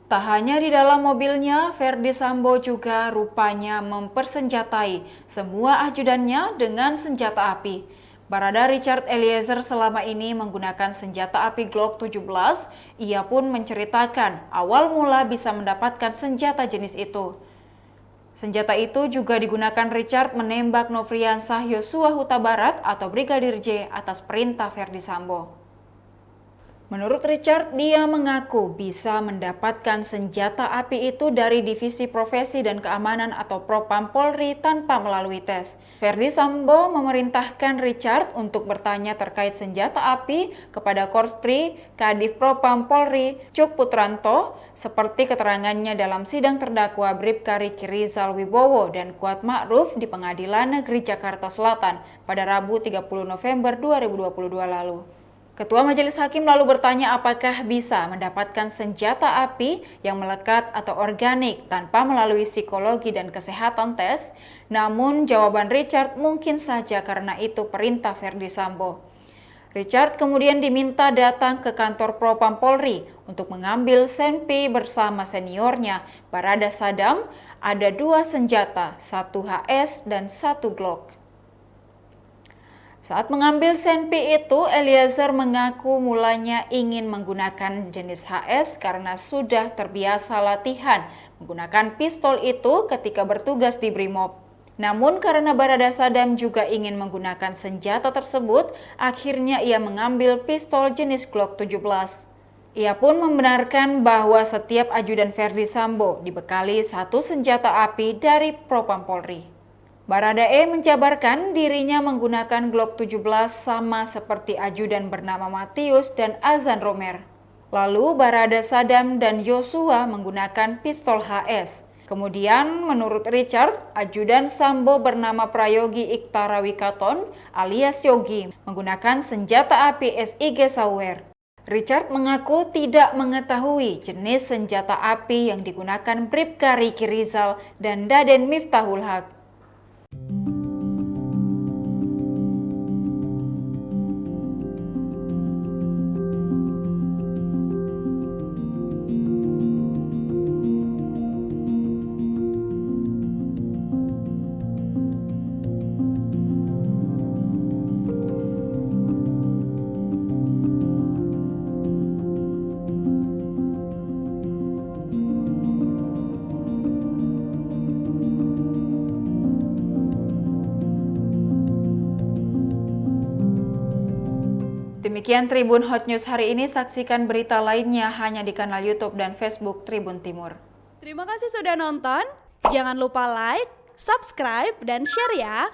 Tak hanya di dalam mobilnya, Verdi Sambo juga rupanya mempersenjatai semua ajudannya dengan senjata api. Barada Richard Eliezer selama ini menggunakan senjata api Glock 17. Ia pun menceritakan awal mula bisa mendapatkan senjata jenis itu. Senjata itu juga digunakan Richard menembak Nofriansah Yosua Huta Barat atau Brigadir J atas perintah Verdi Sambo. Menurut Richard, dia mengaku bisa mendapatkan senjata api itu dari Divisi Profesi dan Keamanan atau Propam Polri tanpa melalui tes. Verdi Sambo memerintahkan Richard untuk bertanya terkait senjata api kepada Korpri Kadif Propam Polri Cuk Putranto, seperti keterangannya dalam sidang terdakwa Bribka Riki Rizal Wibowo dan Kuat Ma'ruf di Pengadilan Negeri Jakarta Selatan pada Rabu 30 November 2022 lalu. Ketua Majelis Hakim lalu bertanya apakah bisa mendapatkan senjata api yang melekat atau organik tanpa melalui psikologi dan kesehatan tes. Namun jawaban Richard mungkin saja karena itu perintah Verdi Sambo. Richard kemudian diminta datang ke kantor Propam Polri untuk mengambil senpi bersama seniornya, Barada Sadam. Ada 2 senjata, 1 HS dan 1 Glock. Saat mengambil senpi itu, Eliezer mengaku mulanya ingin menggunakan jenis HS karena sudah terbiasa latihan menggunakan pistol itu ketika bertugas di Brimob. Namun karena Barada Sadam juga ingin menggunakan senjata tersebut, akhirnya ia mengambil pistol jenis Glock 17. Ia pun membenarkan bahwa setiap ajudan Verdi Sambo dibekali 1 senjata api dari Propam Polri. Baradae menjabarkan dirinya menggunakan Glock 17 sama seperti ajudan bernama Matius dan Azan Romer. Lalu Barada Sadam dan Yosua menggunakan pistol HS. Kemudian menurut Richard, ajudan Sambo bernama Prayogi Iktara Wikaton alias Yogi menggunakan senjata api SIG Sauer. Richard mengaku tidak mengetahui jenis senjata api yang digunakan Bribka Riki Rizal dan Daden Miftahul Haq. Demikian Tribun Hot News hari ini, saksikan berita lainnya hanya di kanal YouTube dan Facebook Tribun Timur. Terima kasih sudah nonton, jangan lupa like, subscribe, dan share ya!